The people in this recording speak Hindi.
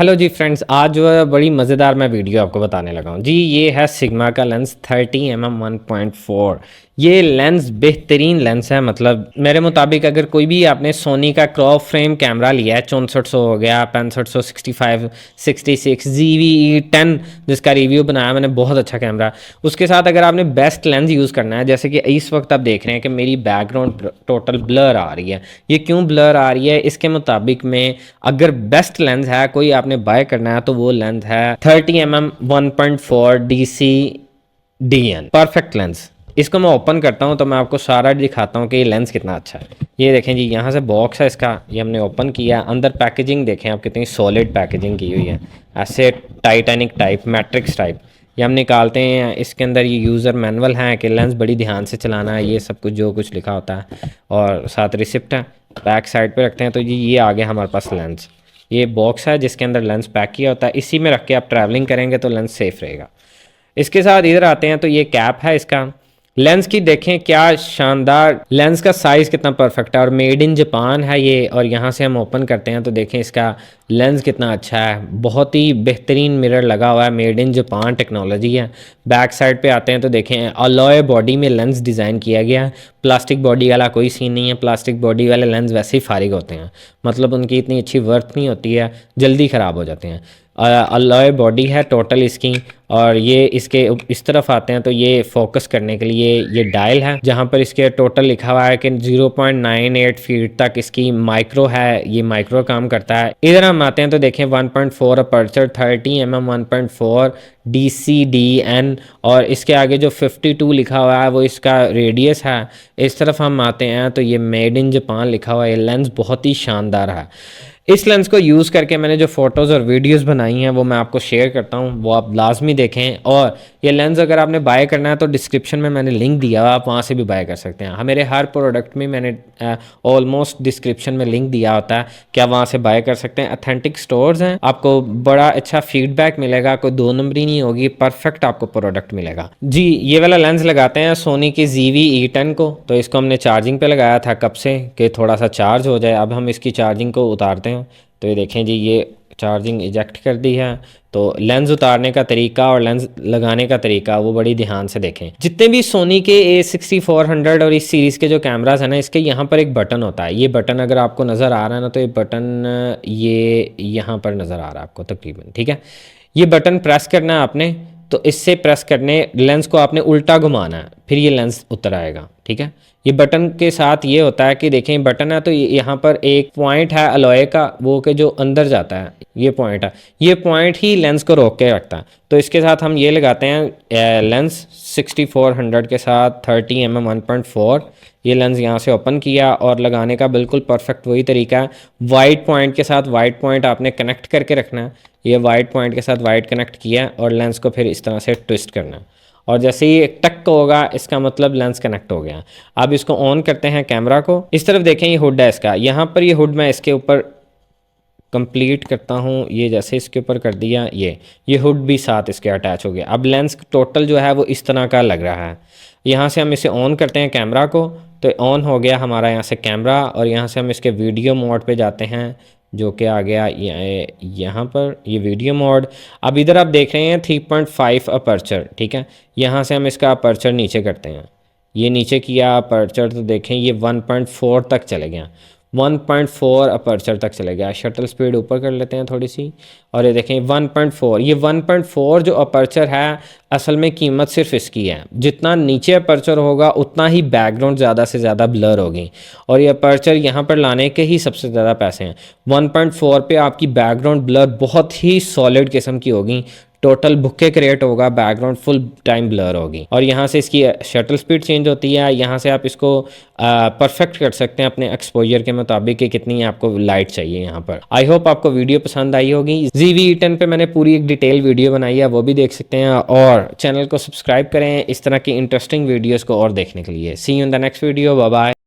हेलो जी फ्रेंड्स, आज जो है बड़ी मज़ेदार मैं वीडियो आपको बताने लगा हूँ जी। ये है सिग्मा का लेंस 30mm 1.4। ये लेंस बेहतरीन लेंस है। मतलब मेरे मुताबिक अगर कोई भी आपने सोनी का क्रॉप फ्रेम कैमरा लिया है, 6400 हो गया, 6500, 65, 66, ZV-E10 जिसका रिव्यू बनाया मैंने, बहुत अच्छा कैमरा। उसके साथ अगर आपने बेस्ट लेंस यूज़ करना है, जैसे कि इस वक्त आप देख रहे हैं कि मेरी बैकग्राउंड टोटल ब्लर आ रही है। ये क्यों ब्लर आ रही है? इसके मुताबिक में अगर बेस्ट लेंस है कोई आपने बाय करना है तो वो लेंस है 30mm 1.4 DC-DN परफेक्ट लेंस। इसको मैं ओपन करता हूं तो मैं आपको सारा दिखाता हूं कि ये लेंस कितना अच्छा है। ये देखें जी, यहाँ से बॉक्स है इसका, ये हमने ओपन किया। अंदर पैकेजिंग देखें आप, कितनी सॉलिड पैकेजिंग की हुई है, ऐसे टाइटैनिक टाइप, मैट्रिक्स टाइप। ये हम निकालते हैं, इसके अंदर ये यूज़र मैनुअल है कि लेंस बड़ी ध्यान से चलाना है, ये सब कुछ जो कुछ लिखा होता है, और साथ रिसिप्ट है। बैक साइड पे रखते हैं तो जी ये आ गया हमारे पास लेंस। ये बॉक्स है जिसके अंदर लेंस पैक किया होता है, इसी में रख के आप ट्रैवलिंग करेंगे तो लेंस सेफ रहेगा। इसके साथ इधर आते हैं तो ये कैप है इसका। लेंस की देखें क्या शानदार, लेंस का साइज़ कितना परफेक्ट है और मेड इन जापान है ये। और यहाँ से हम ओपन करते हैं तो देखें इसका लेंस कितना अच्छा है, बहुत ही बेहतरीन मिरर लगा हुआ है, मेड इन जापान टेक्नोलॉजी है। बैक साइड पे आते हैं तो देखें अलॉय बॉडी में लेंस डिज़ाइन किया गया है। प्लास्टिक बॉडी वाला कोई सीन नहीं है, प्लास्टिक बॉडी वाले लेंस वैसे ही फारिग होते हैं, मतलब उनकी इतनी अच्छी वर्थ नहीं होती है, जल्दी ख़राब हो जाते हैं। अलॉय बॉडी है टोटल इसकी। और ये इसके इस तरफ आते हैं तो ये फोकस करने के लिए ये डायल है, जहाँ पर इसके टोटल लिखा हुआ है कि 0.98 फीट तक इसकी माइक्रो है, ये माइक्रो काम करता है। इधर हम आते हैं तो देखें 1.4 अपर्चर, 30mm 1.4 DC-DN, और इसके आगे जो 52 लिखा हुआ है वो इसका रेडियस है। इस तरफ हम आते हैं तो ये मेड इन जापान लिखा हुआ है। ये लेंस बहुत ही शानदार है। इस लेंस को यूज़ करके मैंने जो फ़ोटोज़ और वीडियोस बनाई हैं वो मैं आपको शेयर करता हूँ, वो आप लाजमी देखें। और ये लेंस अगर आपने बाय करना है तो डिस्क्रिप्शन में मैंने लिंक दिया हुआ, आप वहाँ से भी बाय कर सकते हैं। मेरे हर प्रोडक्ट में मैंने ऑलमोस्ट डिस्क्रिप्शन में लिंक दिया होता है कि आप वहाँ से बाय कर सकते हैं। अथेंटिक स्टोर्स हैं, आपको बड़ा अच्छा फीडबैक मिलेगा, कोई दो नंबरी नहीं होगी, परफेक्ट आपको प्रोडक्ट मिलेगा जी। ये वाला लेंस लगाते हैं सोनी की ZV-E10 को, तो इसको हमने चार्जिंग पे लगाया था कब से कि थोड़ा सा चार्ज हो जाए। अब हम इसकी चार्जिंग को उतारते हैं तो ये देखें जी, ये चार्जिंग इजेक्ट कर दी है। तो लेंस उतारने का तरीका और लेंस लगाने का तरीका वो बड़ी ध्यान से देखें। जितने भी सोनी के A6400 और इस सीरीज़ के जो कैमरास हैं ना, इसके यहाँ पर एक बटन होता है। ये बटन अगर आपको नज़र आ रहा है ना, तो ये बटन ये यहाँ पर नज़र आ रहा है आपको तकरीबन, ठीक है। ये बटन प्रेस करना है आपने, तो इससे प्रेस करने लेंस को आपने उल्टा घुमाना है, फिर ये लेंस उतर आएगा, ठीक है। ये बटन के साथ ये होता है कि देखें बटन है तो यहाँ पर एक पॉइंट है अलॉय का, वो के जो अंदर जाता है, ये पॉइंट है, ये पॉइंट ही लेंस को रोक के रखता है। तो इसके साथ हम ये लगाते हैं लेंस 6400 के साथ 30mm 1.4। ये लेंस यहाँ से ओपन किया और लगाने का बिल्कुल परफेक्ट वही तरीका है। वाइट पॉइंट के साथ वाइट पॉइंट आपने कनेक्ट करके रखना है। ये वाइट पॉइंट के साथ वाइट कनेक्ट किया और लेंस को फिर इस तरह से ट्विस्ट करना है, और जैसे ही एक टक होगा इसका मतलब लेंस कनेक्ट हो गया। अब इसको ऑन करते हैं कैमरा को। इस तरफ देखें ये हुड है इसका, यहाँ पर ये हुड मैं इसके ऊपर कंप्लीट करता हूँ। ये जैसे इसके ऊपर कर दिया, ये हुड भी साथ इसके अटैच हो गया। अब लेंस टोटल जो है वो इस तरह का लग रहा है। यहाँ से हम इसे ऑन करते हैं कैमरा को, तो ऑन हो गया हमारा यहाँ से कैमरा। और यहाँ से हम इसके वीडियो मोड पे जाते हैं, जो कि आ गया यहाँ पर ये वीडियो मोड। अब इधर आप देख रहे हैं 3.5 अपर्चर, ठीक है। यहाँ से हम इसका अपर्चर नीचे करते हैं, ये नीचे किया अपर्चर तो देखें ये 1.4 तक चले गया, 1.4 अपर्चर तक चले गया। शटल स्पीड ऊपर कर लेते हैं थोड़ी सी, और ये देखें 1.4। ये 1.4 जो अपर्चर है असल में कीमत सिर्फ इसकी है, जितना नीचे अपर्चर होगा उतना ही बैकग्राउंड ज़्यादा से ज़्यादा ब्लर होगी, और ये अपर्चर यहाँ पर लाने के ही सबसे ज़्यादा पैसे हैं। 1.4 पे आपकी बैकग्राउंड ब्लर बहुत ही सॉलिड किस्म की होगी, टोटल बुके क्रिएट होगा, बैकग्राउंड फुल टाइम ब्लर होगी। और यहाँ से इसकी शटल स्पीड चेंज होती है, यहाँ से आप इसको परफेक्ट कर सकते हैं अपने एक्सपोजर के मुताबिक कि कितनी आपको लाइट चाहिए यहाँ पर। आई होप आपको वीडियो पसंद आई होगी। ZV-E10 पे मैंने पूरी एक डिटेल वीडियो बनाई है, वो भी देख सकते हैं, और चैनल को सब्सक्राइब करें इस तरह की इंटरेस्टिंग वीडियोज़ को और देखने के लिए। See you in the next video, bye bye.